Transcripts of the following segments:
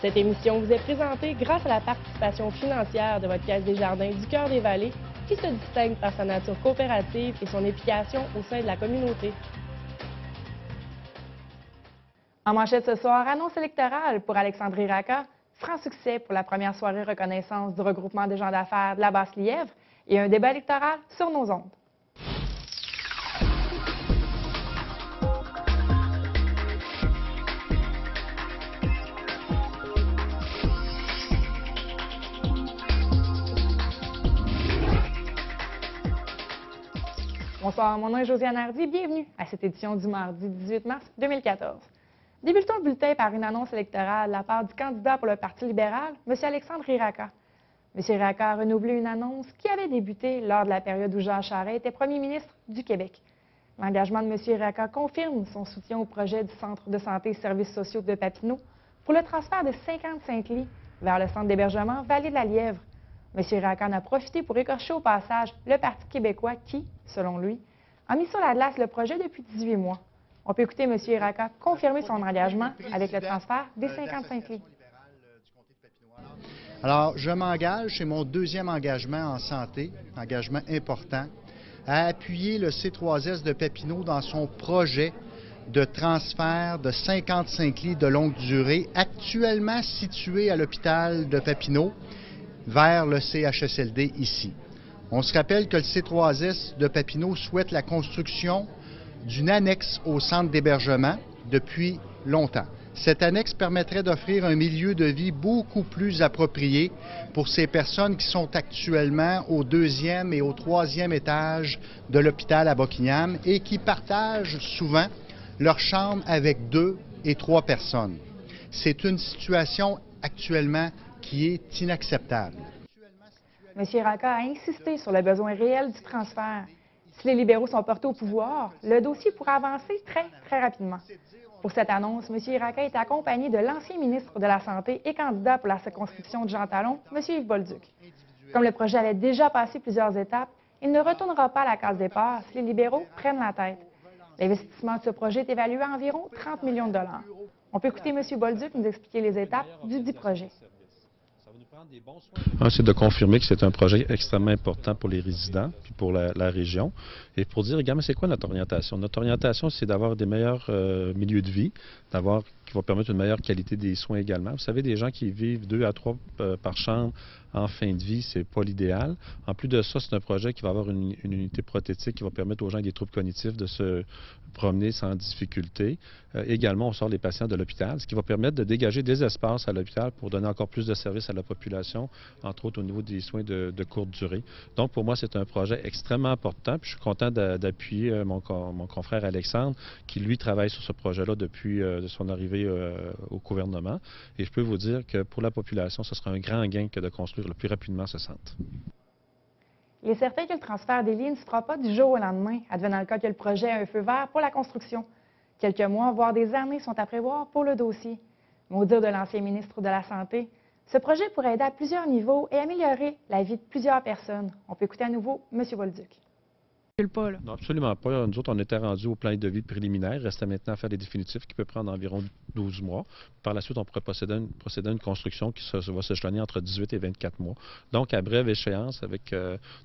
Cette émission vous est présentée grâce à la participation financière de votre Caisse des Jardins du Cœur des Vallées, qui se distingue par sa nature coopérative et son implication au sein de la communauté. En manchette ce soir, annonce électorale pour Alexandre Racah, franc succès pour la première soirée reconnaissance du regroupement des gens d'affaires de la Basse-Lièvre et un débat électoral sur nos ondes. Bonsoir, mon nom est Josiane Hardy. Bienvenue à cette édition du mardi 18 mars 2014. Débutons le bulletin par une annonce électorale de la part du candidat pour le Parti libéral, M. Alexandre Racah. M. Racah a renouvelé une annonce qui avait débuté lors de la période où Jean Charest était premier ministre du Québec. L'engagement de M. Racah confirme son soutien au projet du Centre de santé et services sociaux de Papineau pour le transfert de 55 lits vers le centre d'hébergement Vallée de la Lièvre. M. Racah en a profité pour écorcher au passage le Parti québécois qui, selon lui, a mis sur la glace le projet depuis 18 mois. On peut écouter M. Racah confirmer son engagement avec le transfert des 55 lits. Alors, je m'engage, c'est mon deuxième engagement en santé, engagement important, à appuyer le C3S de Papineau dans son projet de transfert de 55 lits de longue durée, actuellement situé à l'hôpital de Papineau, vers le CHSLD ici. On se rappelle que le C3S de Papineau souhaite la construction d'une annexe au centre d'hébergement depuis longtemps. Cette annexe permettrait d'offrir un milieu de vie beaucoup plus approprié pour ces personnes qui sont actuellement au deuxième et au troisième étage de l'hôpital à Buckingham et qui partagent souvent leur chambre avec 2 et 3 personnes. C'est une situation actuellement qui est inacceptable. M. Racah a insisté sur le besoin réel du transfert. Si les libéraux sont portés au pouvoir, le dossier pourra avancer très rapidement. Pour cette annonce, M. Racah est accompagné de l'ancien ministre de la Santé et candidat pour la circonscription de Jean Talon, M. Yves Bolduc. Comme le projet avait déjà passé plusieurs étapes, il ne retournera pas à la case départ si les libéraux prennent la tête. L'investissement de ce projet est évalué à environ 30 millions de dollars. On peut écouter M. Bolduc nous expliquer les étapes du dit projet. C'est de confirmer que c'est un projet extrêmement important pour les résidents puis pour la région. Et pour dire, regarde, c'est quoi notre orientation? Notre orientation, c'est d'avoir des meilleurs milieux de vie, qui va permettre une meilleure qualité des soins également. Vous savez, des gens qui vivent 2 à 3 par chambre en fin de vie, c'est pas l'idéal. En plus de ça, c'est un projet qui va avoir une unité prothétique qui va permettre aux gens avec des troubles cognitifs de se promener sans difficulté. Également, on sort les patients de l'hôpital, ce qui va permettre de dégager des espaces à l'hôpital pour donner encore plus de services à la population, entre autres au niveau des soins de courte durée. Donc, pour moi, c'est un projet extrêmement important. Puis je suis content d'appuyer mon confrère Alexandre, qui, lui, travaille sur ce projet-là depuis son arrivée au gouvernement. Et je peux vous dire que pour la population, ce sera un grand gain que de construire le plus rapidement ce centre. Il est certain que le transfert des lits ne se fera pas du jour au lendemain, advenant le cas que le projet a un feu vert pour la construction. Quelques mois, voire des années sont à prévoir pour le dossier. Mais au dire de l'ancien ministre de la Santé, ce projet pourrait aider à plusieurs niveaux et améliorer la vie de plusieurs personnes. On peut écouter à nouveau M. Bolduc. Pas, là. Non, absolument pas. Nous autres, on était rendus au plan de vie préliminaire. Il restait maintenant à faire les définitifs qui peut prendre environ 12 mois. Par la suite, on pourrait procéder à une construction qui va s'échelonner entre 18 et 24 mois. Donc, à brève échéance, avec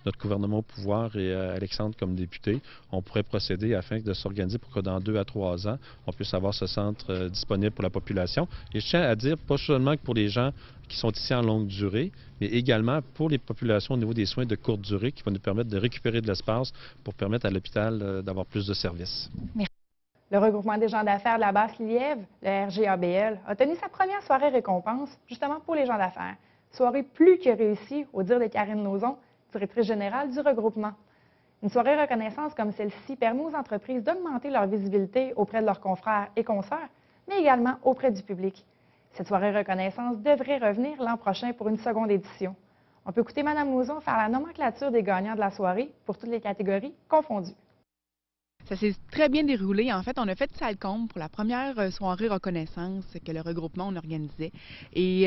notre gouvernement au pouvoir et Alexandre comme député, on pourrait procéder afin de s'organiser pour que dans 2 à 3 ans, on puisse avoir ce centre disponible pour la population. Et je tiens à dire, pas seulement que pour les gens qui sont ici en longue durée, mais également pour les populations au niveau des soins de courte durée qui vont nous permettre de récupérer de l'espace pour permettre à l'hôpital d'avoir plus de services. Le regroupement des gens d'affaires de la Basse-Lièvre, le RGABL, a tenu sa première soirée récompense justement pour les gens d'affaires. Soirée plus que réussie, au dire de Karine Lauzon, directrice générale du regroupement. Une soirée reconnaissance comme celle-ci permet aux entreprises d'augmenter leur visibilité auprès de leurs confrères et consoeurs, mais également auprès du public. Cette soirée reconnaissance devrait revenir l'an prochain pour une seconde édition. On peut écouter Mme Lauzon faire la nomenclature des gagnants de la soirée pour toutes les catégories confondues. Ça s'est très bien déroulé. En fait, on a fait Salcombe pour la première soirée reconnaissance que le regroupement on organisait. Et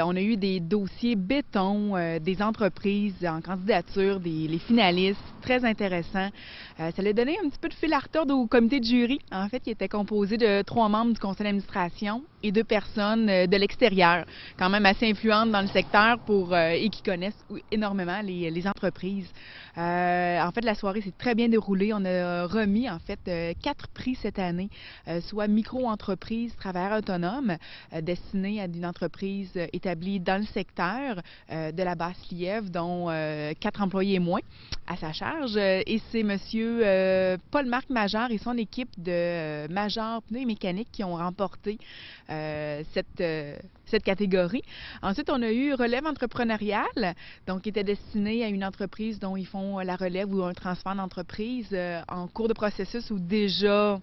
on a eu des dossiers béton, des entreprises en candidature, les finalistes, très intéressants. Ça a donné un petit peu de fil à retordre au comité de jury, en fait, qui était composé de 3 membres du conseil d'administration et 2 personnes de l'extérieur, quand même assez influentes dans le secteur et qui connaissent énormément les entreprises. En fait, la soirée s'est très bien déroulée. On a remis, en fait, 4 prix cette année, soit micro-entreprise, travailleurs autonomes, destinés à une entreprise établie dans le secteur de la Basse-Lièvre, dont 4 employés et moins à sa charge. Et c'est M. Paul-Marc Major et son équipe de Major Pneus et Mécanique qui ont remporté cette catégorie. Ensuite, on a eu Relève entrepreneuriale, donc qui était destiné à une entreprise dont ils font la relève ou un transfert d'entreprise en cours de processus ou déjà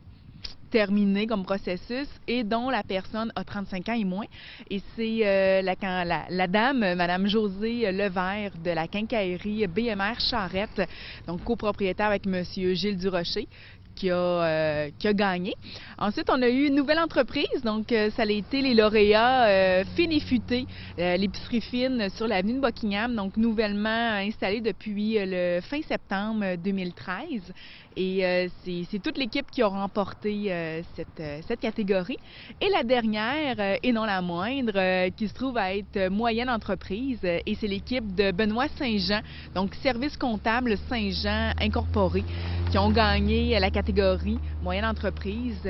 terminé comme processus et dont la personne a 35 ans et moins. Et c'est la dame, Mme Josée Levert de la quincaillerie BMR Charrette, donc copropriétaire avec M. Gilles Durocher, qui a gagné. Ensuite, on a eu une nouvelle entreprise, donc ça a été les lauréats Fine et Futé, l'épicerie fine sur l'avenue de Buckingham, donc nouvellement installée depuis le fin septembre 2013. Et c'est toute l'équipe qui a remporté cette catégorie. Et la dernière, et non la moindre, qui se trouve à être moyenne entreprise, et c'est l'équipe de Benoît Saint-Jean, donc Service comptable Saint-Jean incorporé, qui ont gagné la catégorie moyenne entreprise.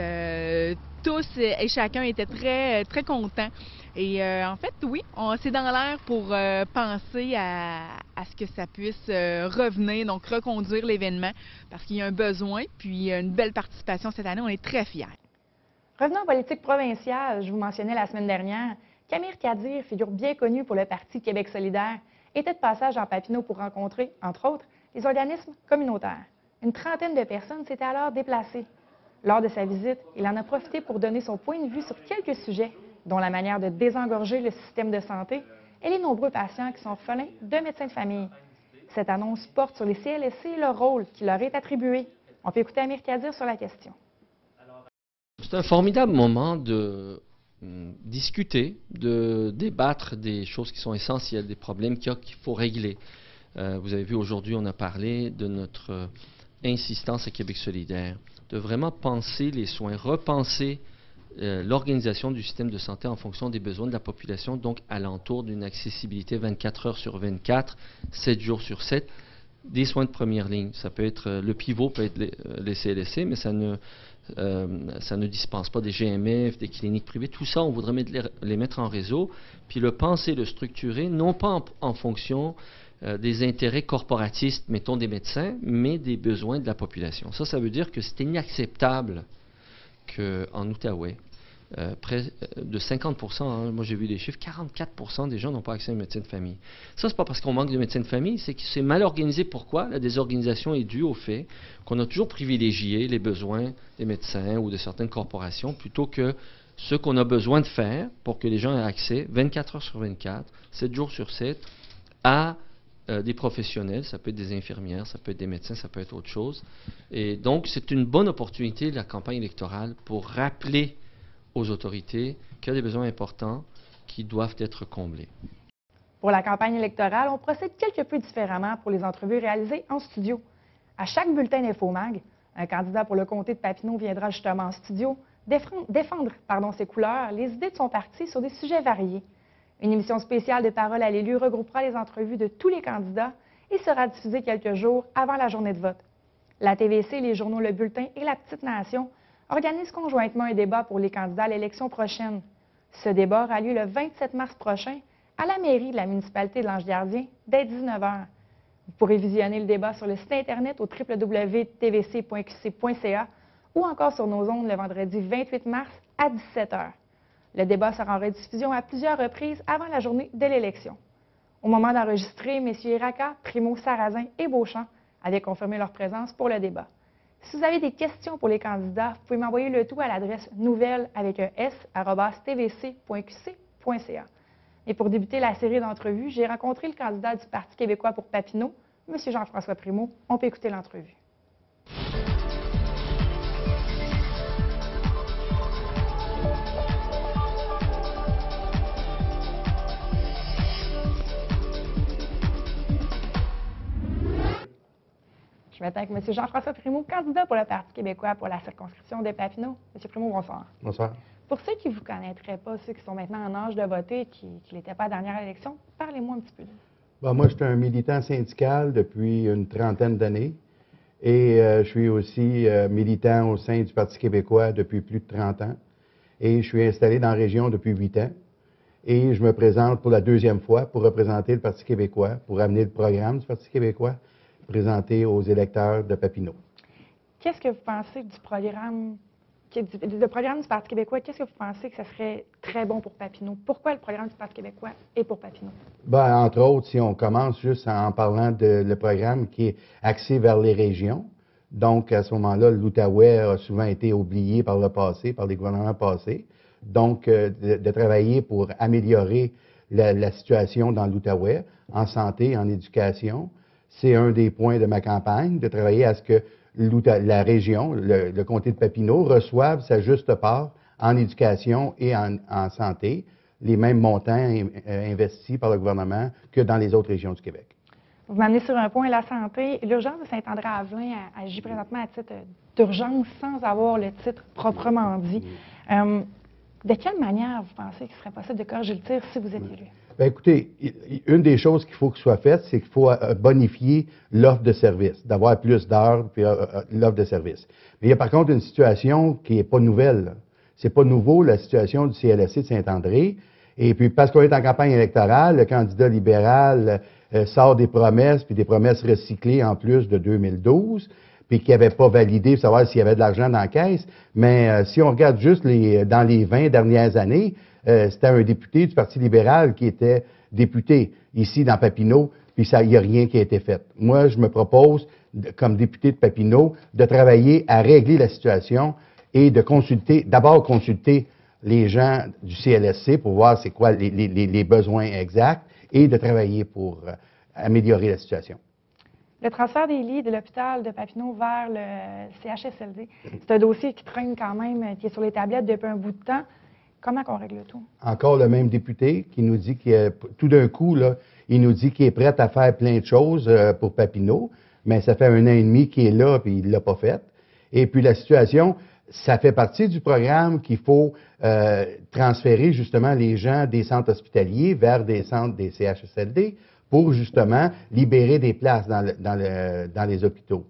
Tous et chacun étaient très, très contents. Et en fait, oui, c'est dans l'air pour penser à ce que ça puisse revenir, donc reconduire l'événement, parce qu'il y a un besoin, puis une belle participation cette année. On est très fiers. Revenons en politique provinciale. Je vous mentionnais la semaine dernière qu'Amir Kadir, figure bien connue pour le Parti Québec solidaire, était de passage en Papineau pour rencontrer, entre autres, les organismes communautaires. Une trentaine de personnes s'étaient alors déplacées. Lors de sa visite, il en a profité pour donner son point de vue sur quelques sujets, dont la manière de désengorger le système de santé et les nombreux patients qui sont orphelins de médecins de famille. Cette annonce porte sur les CLSC et leur rôle qui leur est attribué. On peut écouter Amir Kadir sur la question. C'est un formidable moment de discuter, de débattre des choses qui sont essentielles, des problèmes qu'il faut régler. Vous avez vu aujourd'hui, on a parlé de notre insistance à Québec solidaire, de vraiment penser les soins, repenser l'organisation du système de santé en fonction des besoins de la population, donc alentour d'une accessibilité 24 heures sur 24, 7 jours sur 7, des soins de première ligne. Ça peut être, le pivot peut être les CLSC, mais ça ne dispense pas des GMF, des cliniques privées. Tout ça, on voudrait les mettre en réseau, puis le penser, le structurer, non pas en fonction des intérêts corporatistes, mettons des médecins, mais des besoins de la population. Ça veut dire que c'est inacceptable qu'en Outaouais, près de 50%, hein, moi j'ai vu des chiffres, 44% des gens n'ont pas accès à un médecin de famille. Ça, c'est pas parce qu'on manque de médecins de famille, c'est que c'est mal organisé. Pourquoi? La désorganisation est due au fait qu'on a toujours privilégié les besoins des médecins ou de certaines corporations plutôt que ce qu'on a besoin de faire pour que les gens aient accès 24 heures sur 24, 7 jours sur 7, à des professionnels, ça peut être des infirmières, ça peut être des médecins, ça peut être autre chose. Et donc, c'est une bonne opportunité, la campagne électorale, pour rappeler aux autorités qu'il y a des besoins importants qui doivent être comblés. Pour la campagne électorale, on procède quelque peu différemment pour les entrevues réalisées en studio. À chaque bulletin d'Infomag, un candidat pour le comté de Papineau viendra justement en studio défendre ses couleurs, les idées de son parti sur des sujets variés. Une émission spéciale de Parole à l'élu regroupera les entrevues de tous les candidats et sera diffusée quelques jours avant la journée de vote. La TVC, les journaux Le Bulletin et La Petite Nation organisent conjointement un débat pour les candidats à l'élection prochaine. Ce débat aura lieu le 27 mars prochain à la mairie de la municipalité de l'Ange-Gardien dès 19h. Vous pourrez visionner le débat sur le site Internet au www.tvc.qc.ca ou encore sur nos ondes le vendredi 28 mars à 17h. Le débat sera en rediffusion à plusieurs reprises avant la journée de l'élection. Au moment d'enregistrer, M. Iraka, Primo, Sarrazin et Beauchamp avaient confirmé leur présence pour le débat. Si vous avez des questions pour les candidats, vous pouvez m'envoyer le tout à l'adresse nouvelle avec un s@tvc.qc.ca. Et pour débuter la série d'entrevues, j'ai rencontré le candidat du Parti québécois pour Papineau, M. Jean-François Primo. On peut écouter l'entrevue. vais être avec M. Jean-François Primeau, candidat pour le Parti québécois pour la circonscription de Papineau. M. Primeau, bonsoir. Bonsoir. Pour ceux qui ne vous connaîtraient pas, ceux qui sont maintenant en âge de voter, qui n'étaient pas à la dernière élection, parlez-moi un petit peu. Bon, moi, je suis un militant syndical depuis une trentaine d'années et je suis aussi militant au sein du Parti québécois depuis plus de 30 ans. Et je suis installé dans la région depuis 8 ans. Et je me présente pour la deuxième fois pour représenter le Parti québécois, pour amener le programme du Parti québécois, présenté aux électeurs de Papineau. Qu'est-ce que vous pensez du programme, du Parti québécois? Qu'est-ce que vous pensez que ce serait très bon pour Papineau? Pourquoi le programme du Parti québécois est pour Papineau? Ben, entre autres, si on commence juste en parlant de le programme qui est axé vers les régions. Donc, à ce moment-là, l'Outaouais a souvent été oublié par le passé, par les gouvernements passés. Donc, de travailler pour améliorer la situation dans l'Outaouais, en santé, en éducation, c'est un des points de ma campagne, de travailler à ce que la région, le comté de Papineau, reçoive sa juste part en éducation et en santé, les mêmes montants investis par le gouvernement que dans les autres régions du Québec. Vous m'amenez sur un point, la santé. L'urgence de Saint-André-Avelin agit présentement à titre d'urgence sans avoir le titre proprement dit. De quelle manière vous pensez qu'il serait possible de corriger le tir si vous êtes élu? Bien, écoutez, une des choses qu'il faut que soit faite, c'est qu'il faut bonifier l'offre de service, d'avoir plus d'heures, puis l'offre de service. Mais il y a par contre une situation qui n'est pas nouvelle. C'est pas nouveau, la situation du CLSC de Saint-André. Et puis, parce qu'on est en campagne électorale, le candidat libéral sort des promesses, puis des promesses recyclées en plus de 2012, puis qui n'avait pas validé pour savoir s'il y avait de l'argent dans la caisse. Mais si on regarde juste dans les 20 dernières années, c'était un député du Parti libéral qui était député ici dans Papineau, puis il n'y a rien qui a été fait. Moi, je me propose, comme député de Papineau, de travailler à régler la situation et de d'abord consulter les gens du CLSC pour voir c'est quoi les besoins exacts et de travailler pour améliorer la situation. Le transfert des lits de l'hôpital de Papineau vers le CHSLD, c'est un dossier qui traîne quand même, qui est sur les tablettes depuis un bout de temps. Comment qu'on règle tout? Encore le même député qui nous dit tout d'un coup, là, il nous dit qu'il est prêt à faire plein de choses pour Papineau, mais ça fait 1 an et demi qu'il est là et il ne l'a pas fait. Et puis la situation, ça fait partie du programme qu'il faut transférer justement les gens des centres hospitaliers vers des centres des CHSLD pour justement libérer des places dans les hôpitaux.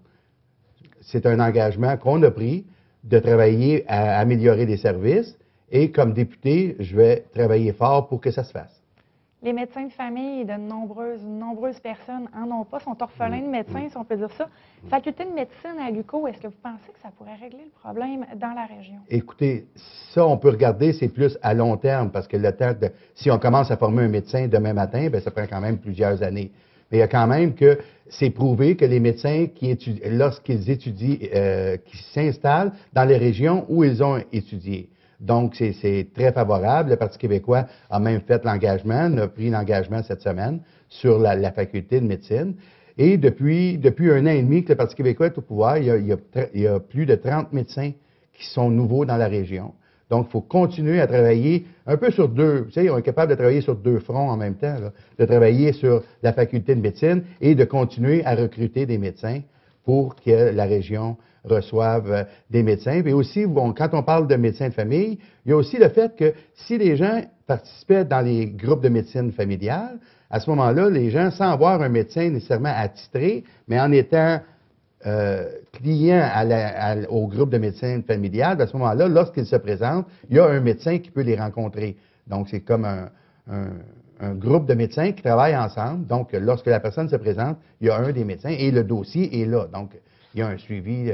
C'est un engagement qu'on a pris de travailler à améliorer les services et comme député, je vais travailler fort pour que ça se fasse. Les médecins de famille de nombreuses personnes en ont pas, sont orphelins de médecins, si on peut dire ça. Faculté de médecine à l'UQO, est-ce que vous pensez que ça pourrait régler le problème dans la région? Écoutez, ça, on peut regarder, c'est plus à long terme, parce que si on commence à former un médecin demain matin, bien, ça prend quand même plusieurs années. Mais il y a quand même que c'est prouvé que les médecins lorsqu'ils étudient, qui s'installent dans les régions où ils ont étudié. Donc, c'est très favorable. Le Parti québécois a même fait l'engagement, a pris l'engagement cette semaine sur la faculté de médecine. Et depuis 1 an et demi que le Parti québécois est au pouvoir, il y a plus de 30 médecins qui sont nouveaux dans la région. Donc, il faut continuer à travailler un peu sur deux. Vous savez, on est capable de travailler sur 2 fronts en même temps, là, de travailler sur la faculté de médecine et de continuer à recruter des médecins pour que la région reçoivent des médecins. Et aussi, quand on parle de médecins de famille, il y a aussi le fait que si les gens participaient dans les groupes de médecine familiale, à ce moment-là, les gens, sans avoir un médecin nécessairement attitré, mais en étant clients au groupe de médecine familiale, à ce moment-là, lorsqu'ils se présentent, il y a un médecin qui peut les rencontrer. Donc, c'est comme un groupe de médecins qui travaillent ensemble. Donc, lorsque la personne se présente, il y a un des médecins et le dossier est là. Donc, il y a un suivi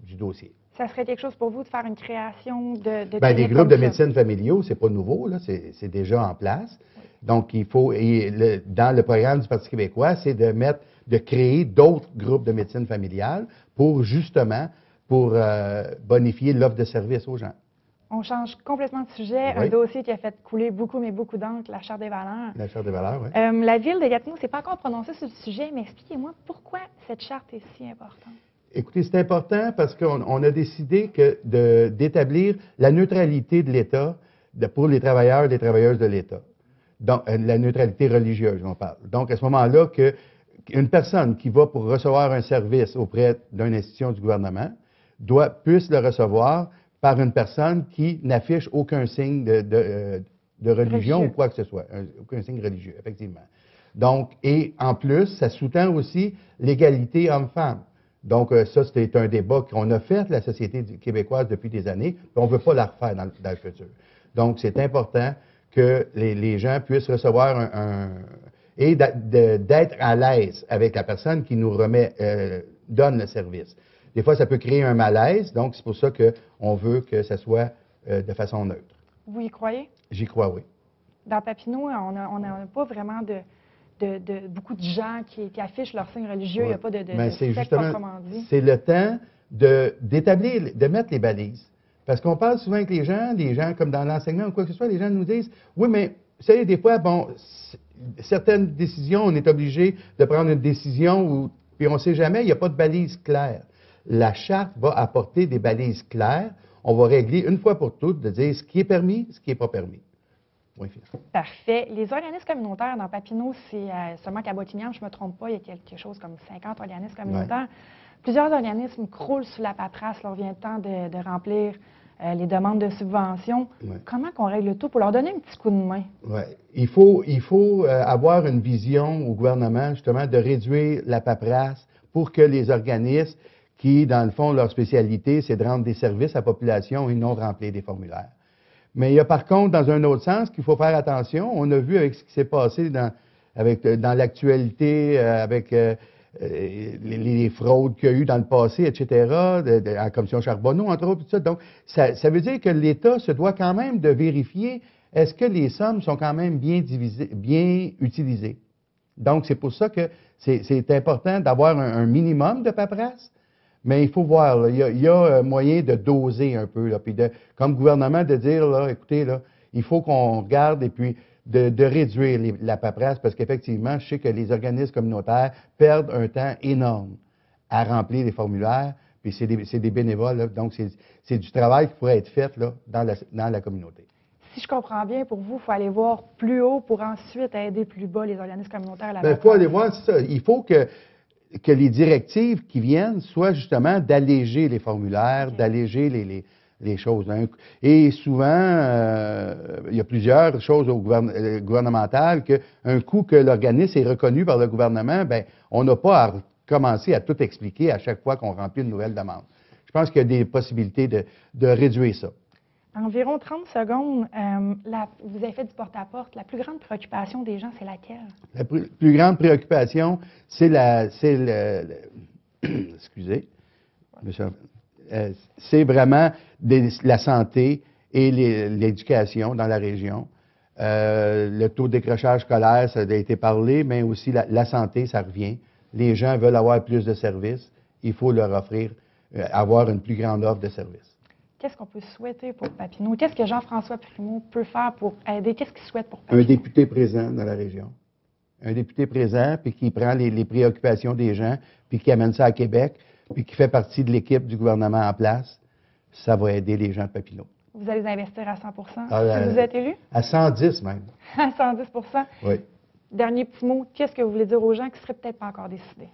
du dossier. Ça serait quelque chose pour vous de faire une création de Bien, les groupes de médecine familiaux, c'est pas nouveau, là, c'est déjà en place. Donc, il faut, dans le programme du Parti québécois, c'est de créer d'autres groupes de médecine familiale pour bonifier l'offre de services aux gens. On change complètement de sujet. Oui. Un dossier qui a fait couler beaucoup d'encre, la Charte des valeurs. La Charte des valeurs, oui. La Ville de Gatineau ne s'est pas encore prononcée sur le sujet, mais expliquez-moi pourquoi cette charte est si importante. Écoutez, c'est important parce qu'on a décidé d'établir la neutralité de l'État pour les travailleurs et les travailleuses de l'État. Donc, la neutralité religieuse, on parle. Donc, à ce moment-là, une personne qui va pour recevoir un service auprès d'une institution du gouvernement puisse le recevoir par une personne qui n'affiche aucun signe de religion ou quoi que ce soit, aucun signe religieux, effectivement. Donc, et en plus, ça sous-tend aussi l'égalité homme-femme. Donc, ça, c'était un débat qu'on a fait, la société québécoise, depuis des années, puis on ne veut pas la refaire dans le futur. Donc, c'est important que les gens puissent recevoir et d'être à l'aise avec la personne qui nous donne le service. Des fois, ça peut créer un malaise, donc c'est pour ça qu'on veut que ça soit de façon neutre. Vous y croyez? J'y crois, oui. Dans Papineau, on n'a pas vraiment beaucoup de gens qui affichent leur signe religieux. Il n'y a pas de secte proprement dit. C'est le temps de mettre les balises. Parce qu'on parle souvent avec les gens comme dans l'enseignement ou quoi que ce soit, les gens nous disent, oui, mais vous savez, des fois, bon, certaines décisions, on est obligé de prendre une décision, puis on ne sait jamais, il n'y a pas de balises claires. La charte va apporter des balises claires. On va régler une fois pour toutes de dire ce qui est permis, ce qui n'est pas permis. Parfait. Les organismes communautaires dans Papineau, c'est seulement qu'à Bottignan, je ne me trompe pas, il y a quelque chose comme 50 organismes communautaires. Ouais. Plusieurs organismes croulent sous la paperasse. Leur vient le temps de remplir les demandes de subventions. Ouais. Comment qu'on règle le tout pour leur donner un petit coup de main? Oui. Il faut avoir une vision au gouvernement, justement, de réduire la paperasse pour que les organismes qui, dans le fond, leur spécialité, c'est de rendre des services à la population et non de remplir des formulaires. Mais il y a par contre, dans un autre sens, qu'il faut faire attention. On a vu avec ce qui s'est passé dans l'actualité, avec les fraudes qu'il y a eu dans le passé, etc., à la commission Charbonneau, entre autres, tout ça. Donc, ça veut dire que l'État se doit quand même de vérifier est-ce que les sommes sont quand même bien utilisées. Donc, c'est pour ça que c'est important d'avoir un minimum de paperasse. Mais il faut voir, là, il y a moyen de doser un peu, là, puis comme gouvernement, de dire, là, écoutez, là, il faut qu'on regarde et puis de réduire la paperasse, parce qu'effectivement, je sais que les organismes communautaires perdent un temps énorme à remplir les formulaires, puis c'est des bénévoles, là, donc c'est du travail qui pourrait être fait là, dans la communauté. Si je comprends bien, pour vous, il faut aller voir plus haut pour ensuite aider plus bas les organismes communautaires à la paperasse. Il faut aller voir, c'est ça. Il faut que les directives qui viennent soient justement d'alléger les formulaires, okay, d'alléger les choses. Hein. Et souvent, il y a plusieurs choses gouvernementales qu'un coup que l'organisme est reconnu par le gouvernement, bien, on n'a pas à commencer à tout expliquer à chaque fois qu'on remplit une nouvelle demande. Je pense qu'il y a des possibilités de réduire ça. Environ 30 secondes, vous avez fait du porte-à-porte. La plus grande préoccupation des gens, c'est laquelle? La plus grande préoccupation, c'est excusez, c'est vraiment la santé et l'éducation dans la région. Le taux de décrochage scolaire, ça a été parlé, mais aussi la santé, ça revient. Les gens veulent avoir plus de services. Il faut leur offrir, avoir une plus grande offre de services. Qu'est-ce qu'on peut souhaiter pour Papineau? Qu'est-ce que Jean-François Primeau peut faire pour aider? Qu'est-ce qu'il souhaite pour Papineau? Un député présent dans la région. Un député présent, puis qui prend les préoccupations des gens, puis qui amène ça à Québec, puis qui fait partie de l'équipe du gouvernement en place. Ça va aider les gens de Papineau. Vous allez investir à 100 si vous êtes élu? À 110 même. À 110 Oui. Dernier petit mot, qu'est-ce que vous voulez dire aux gens qui ne seraient peut-être pas encore décidés?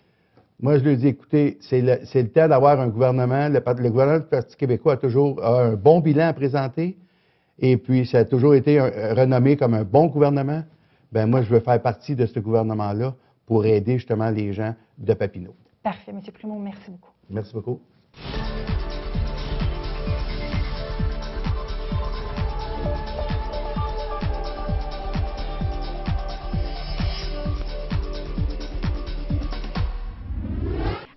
Moi, je leur dis, écoutez, c'est le temps d'avoir un gouvernement. Le gouvernement du Parti québécois a un bon bilan à présenter. Et puis, ça a toujours été renommé comme un bon gouvernement. Bien, moi, je veux faire partie de ce gouvernement-là pour aider justement les gens de Papineau. Parfait. M. Primeau, merci beaucoup. Merci beaucoup.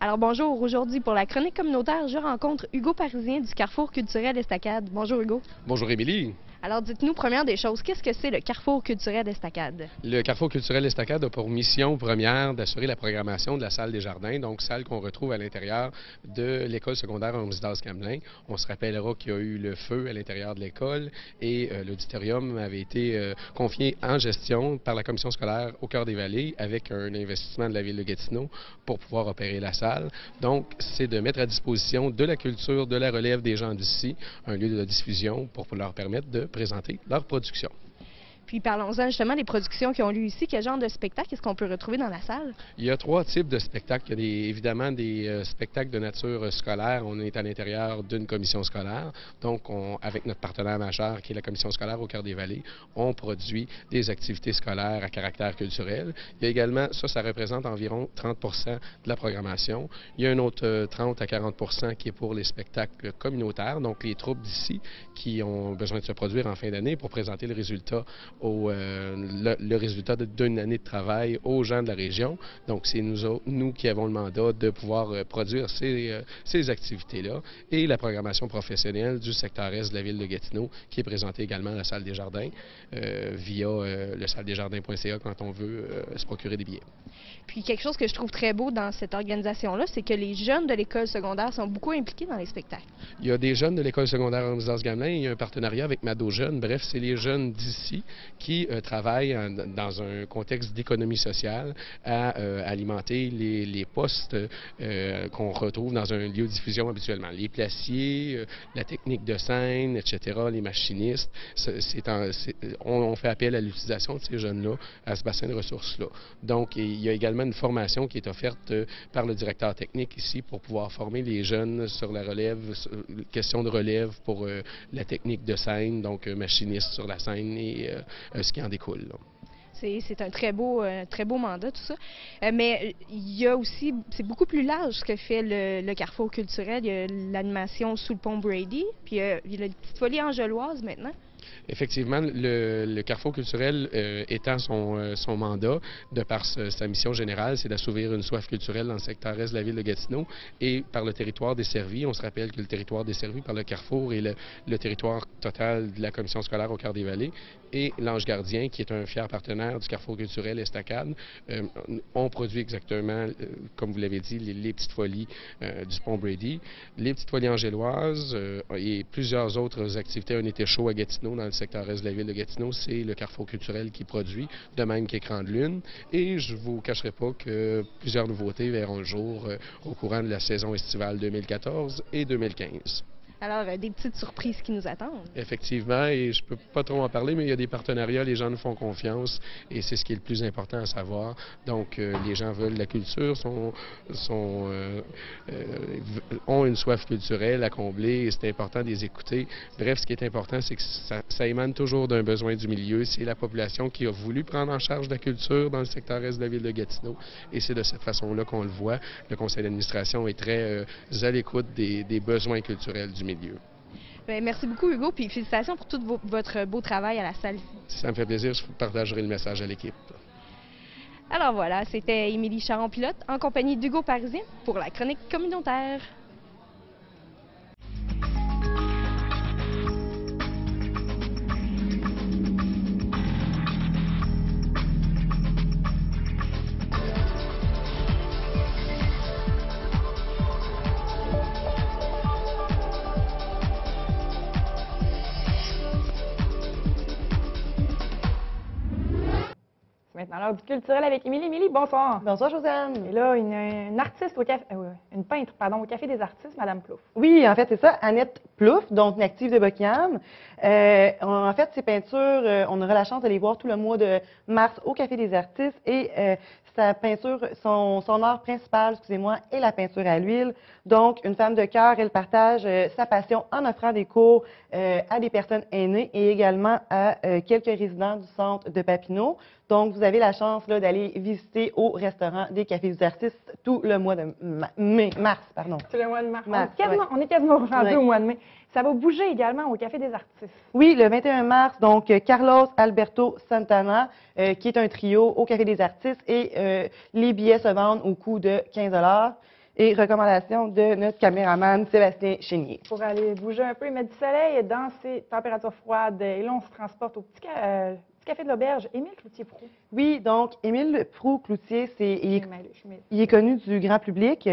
Alors bonjour, aujourd'hui pour la chronique communautaire, je rencontre Hugo Parisien du Carrefour culturel Estacade. Bonjour Hugo. Bonjour Émilie. Alors dites-nous, première des choses, qu'est-ce que c'est le Carrefour culturel Estacade? Le Carrefour culturel Estacade a pour mission première d'assurer la programmation de la salle des jardins, donc salle qu'on retrouve à l'intérieur de l'école secondaire Henri-Daz-Camelin. On se rappellera qu'il y a eu le feu à l'intérieur de l'école et l'auditorium avait été confié en gestion par la commission scolaire au Cœur des Vallées avec un investissement de la ville de Gatineau pour pouvoir opérer la salle. Donc, c'est de mettre à disposition de la culture, de la relève des gens d'ici, un lieu de diffusion pour leur permettre de présenter leur production. Puis parlons-en justement des productions qui ont lieu ici. Quel genre de spectacle est-ce qu'on peut retrouver dans la salle? Il y a 3 types de spectacles. Il y a évidemment des spectacles de nature scolaire. On est à l'intérieur d'une commission scolaire. Donc, avec notre partenaire majeur, qui est la commission scolaire au Cœur des Vallées, on produit des activités scolaires à caractère culturel. Il y a également, ça représente environ 30 de la programmation. Il y a un autre 30 à 40 qui est pour les spectacles communautaires, donc les troupes d'ici qui ont besoin de se produire en fin d'année pour présenter le résultat le résultat d'une année de travail aux gens de la région. Donc, c'est nous qui avons le mandat de pouvoir produire ces activités-là et la programmation professionnelle du secteur est de la ville de Gatineau qui est présentée également à la Salle des Jardins via le salledesjardins.ca quand on veut se procurer des billets. Puis quelque chose que je trouve très beau dans cette organisation-là, c'est que les jeunes de l'école secondaire sont beaucoup impliqués dans les spectacles. Il y a des jeunes de l'école secondaire en Résidence-Gamelin, il y a un partenariat avec Mado Jeunes. Bref, c'est les jeunes d'ici qui travaillent dans un contexte d'économie sociale à alimenter les postes qu'on retrouve dans un lieu de diffusion habituellement. Les placiers, la technique de scène, etc., les machinistes. On fait appel à l'utilisation de ces jeunes-là, à ce bassin de ressources-là. Donc, il y a également une formation qui est offerte par le directeur technique ici pour pouvoir former les jeunes sur la relève, question de relève pour la technique de scène, donc machiniste sur la scène et ce qui en découle. Là. C'est un très beau mandat, tout ça. Mais il y a aussi, c'est beaucoup plus large ce que fait le Carrefour culturel. Il y a l'animation sous le pont Brady, puis il y a la petite folie angeloise maintenant. Effectivement, le Carrefour culturel étant son mandat, de par sa mission générale, c'est d'assouvir une soif culturelle dans le secteur est de la ville de Gatineau et par le territoire desservi. On se rappelle que le territoire desservi par le Carrefour est le territoire total de la commission scolaire au Cœur des Vallées et l'Ange Gardien, qui est un fier partenaire du Carrefour culturel Estacade. On produit exactement, comme vous l'avez dit, les petites folies du pont Brady, les petites folies angéloises et plusieurs autres activités. Un été chaud à Gatineau, dans le secteur est de la ville de Gatineau, c'est le Carrefour culturel qui produit, de même qu'Écran de Lune. Et je ne vous cacherai pas que plusieurs nouveautés verront le jour au courant de la saison estivale 2014 et 2015. Alors, des petites surprises qui nous attendent. Effectivement, et je ne peux pas trop en parler, mais il y a des partenariats, les gens nous font confiance et c'est ce qui est le plus important à savoir. Donc, les gens veulent la culture, ont une soif culturelle à combler et c'est important de les écouter. Bref, ce qui est important, c'est que ça émane toujours d'un besoin du milieu. C'est la population qui a voulu prendre en charge la culture dans le secteur est de la ville de Gatineau et c'est de cette façon-là qu'on le voit. Le conseil d'administration est très à l'écoute des besoins culturels du milieu. Bien, merci beaucoup, Hugo, puis félicitations pour tout votre beau travail à la salle. Si ça me fait plaisir, je partagerai le message à l'équipe. Alors voilà, c'était Émilie Charon-Pilote en compagnie d'Hugo Parisien pour la chronique communautaire. Maintenant, l'heure du culturel avec Émilie. Émilie, bonsoir. Bonsoir, Josiane. Et là, une artiste une peintre, au Café des artistes, Madame Plouffe. Oui, en fait, c'est ça, Annette Plouffe, donc une active de Buckingham. En fait, ses peintures, on aura la chance de les voir tout le mois de mars au Café des artistes et sa peinture, son art principal, excusez-moi, est la peinture à l'huile. Donc, une femme de cœur, elle partage sa passion en offrant des cours à des personnes aînées et également à quelques résidents du centre de Papineau. Donc, vous avez la chance d'aller visiter au restaurant des Cafés des artistes tout le mois de mars. Tout le mois de mars. Ouais. On est quasiment rendu au mois de mai. Ça va bouger également au Café des artistes. Oui, le 21 mars, donc Carlos Alberto Santana, qui est un trio au Café des artistes et les billets se vendent au coût de 15 $. Et recommandation de notre caméraman Sébastien Chénier. Pour aller bouger un peu et mettre du soleil dans ces températures froides. Et là, on se transporte au petit Café de l'Auberge, Émile Cloutier-Proulx. Oui, donc Émile Proulx-Cloutier, il est connu du grand public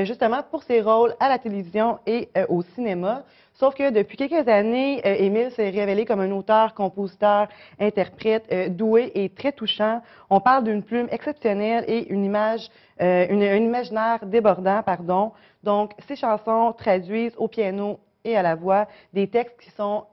justement pour ses rôles à la télévision et au cinéma. Sauf que depuis quelques années, Émile s'est révélé comme un auteur, compositeur, interprète doué et très touchant. On parle d'une plume exceptionnelle et un imaginaire débordant, pardon. Donc, ses chansons traduisent au piano et à la voix des textes qui sont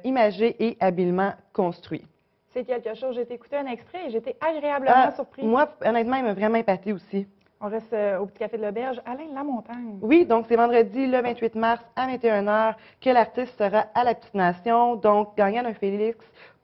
imagés et habilement construits. C'est quelque chose. J'ai été écouter un extrait et j'ai été agréablement surprise. Moi, honnêtement, il m'a vraiment épaté aussi. On reste au Petit Café de l'Auberge. Alain Lamontagne. Oui, donc c'est vendredi, le 28 mars, à 21h, que l'artiste sera à la Petite Nation, donc gagnant d'un Félix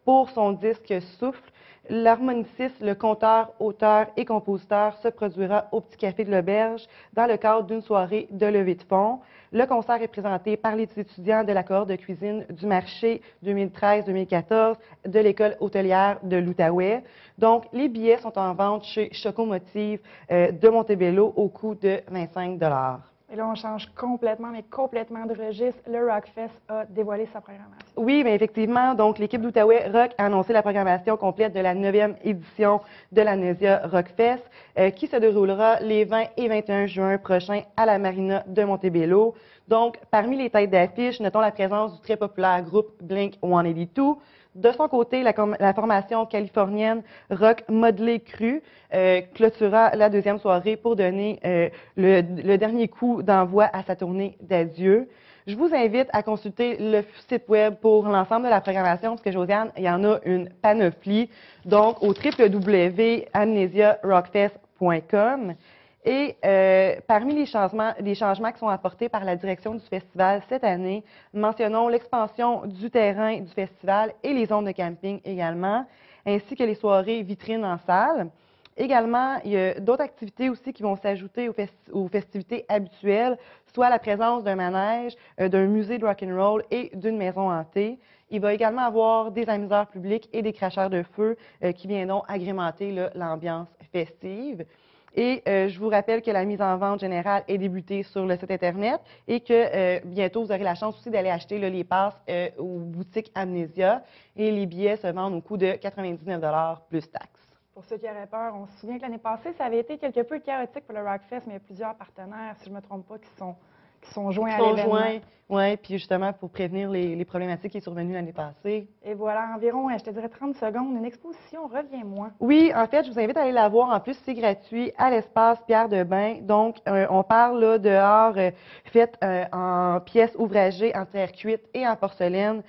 pour son disque Souffle. L'harmoniciste, le conteur, auteur et compositeur se produira au Petit Café de l'Auberge dans le cadre d'une soirée de levée de fonds. Le concert est présenté par les étudiants de la cohorte de cuisine du marché 2013-2014 de l'école hôtelière de l'Outaouais. Donc, les billets sont en vente chez Chocomotive de Montebello au coût de 25 $. Et là, on change complètement, mais complètement de registre. Le Rockfest a dévoilé sa programmation. Oui, mais effectivement, donc l'équipe d'Outaouais Rock a annoncé la programmation complète de la 9e édition de l'Amnésia Rockfest, qui se déroulera les 20 et 21 juin prochains à la Marina de Montebello. Donc, parmi les têtes d'affiche, notons la présence du très populaire groupe Blink-182. De son côté, la formation californienne Rock Modelé Cru clôturera la deuxième soirée pour donner le dernier coup d'envoi à sa tournée d'adieu. Je vous invite à consulter le site web pour l'ensemble de la programmation, parce que Josiane, il y en a une panoplie, donc au www.amnesiarockfest.com. Et parmi les changements qui sont apportés par la direction du festival cette année, mentionnons l'expansion du terrain du festival et les zones de camping également, ainsi que les soirées vitrines en salle. Également, il y a d'autres activités aussi qui vont s'ajouter aux festivités habituelles, soit la présence d'un manège, d'un musée de rock'n'roll et d'une maison hantée. Il va également avoir des amuseurs publics et des cracheurs de feu qui viendront agrémenter l'ambiance festive. Et je vous rappelle que la mise en vente générale est débutée sur le site Internet et que bientôt, vous aurez la chance aussi d'aller acheter les passes aux boutiques Amnésia. Et les billets se vendent au coût de 99 $ plus taxes. Pour ceux qui auraient peur, on se souvient que l'année passée, ça avait été quelque peu chaotique pour le Rockfest, mais il y a plusieurs partenaires, si je ne me trompe pas, qui sont joints à l'événement. Oui, puis justement pour prévenir les problématiques qui sont survenues l'année passée. Et voilà, environ, je te dirais 30 secondes, une exposition Reviens-moi. Oui, en fait, je vous invite à aller la voir. En plus, c'est gratuit à l'espace Pierre de Bain. Donc, on parle là d'art fait en pièces ouvragées, en terre cuite et en porcelaine.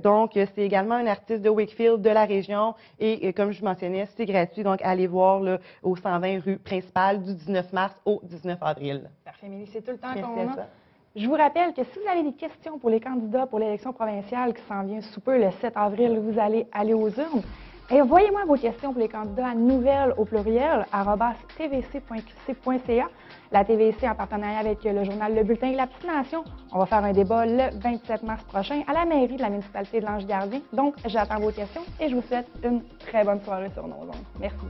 Donc, c'est également un artiste de Wakefield, de la région. Et comme je mentionnais, c'est gratuit. Donc, allez voir là, au 120 rue principale du 19 mars au 19 avril. Parfait, Émilie, c'est tout le temps Merci qu'on à a. toi. Je vous rappelle que si vous avez des questions pour les candidats pour l'élection provinciale qui s'en vient sous peu le 7 avril, vous allez aller aux urnes. Et envoyez-moi vos questions pour les candidats à nouvelles au pluriel @tvc.qc.ca. La TVC en partenariat avec le journal Le Bulletin et la Petite Nation. On va faire un débat le 27 mars prochain à la mairie de la municipalité de l'Ange-Gardien. Donc, j'attends vos questions et je vous souhaite une très bonne soirée sur nos ondes. Merci.